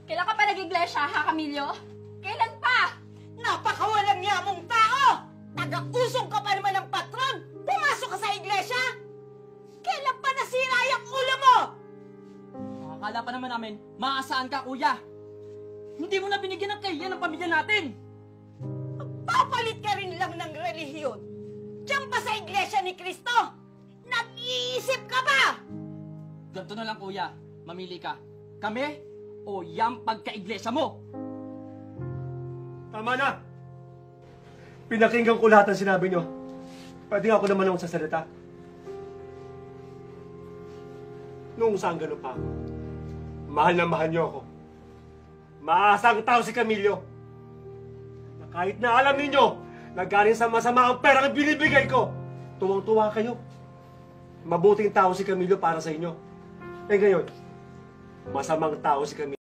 Kailan ka pa nag-iglesia, ha, Camillo? Kailan pa? Napakawalang yamong tao! Taga-usong ka pa naman ng patron! Pumasok ka sa iglesia! Kailan pa nasira yung ulo mo? Akala pa naman namin, maasaan ka, kuya. Hindi mo na binigyan ng kahiyan ng pamilya natin. Papalit ka rin lang ng relihiyon. Diyan pa sa iglesia ni Cristo! Nag-iisip ka ba? Ganito na lang, kuya. Mamili ka. Kami o yung pagka-iglesia mo? Tama na! Pinakinggan ko lahat ng sinabi nyo. Pwede ako naman akong sasalita. Noong saan ganun pa ako, mahal na mahal nyo ako. Maasang tao si Camillo. Na kahit na alam ninyo na galing sa masama ang perang binibigay ko, tuwang-tuwa kayo. Mabuting tao si Camillo para sa inyo. Eh ngayon, masamang tao si Camillo.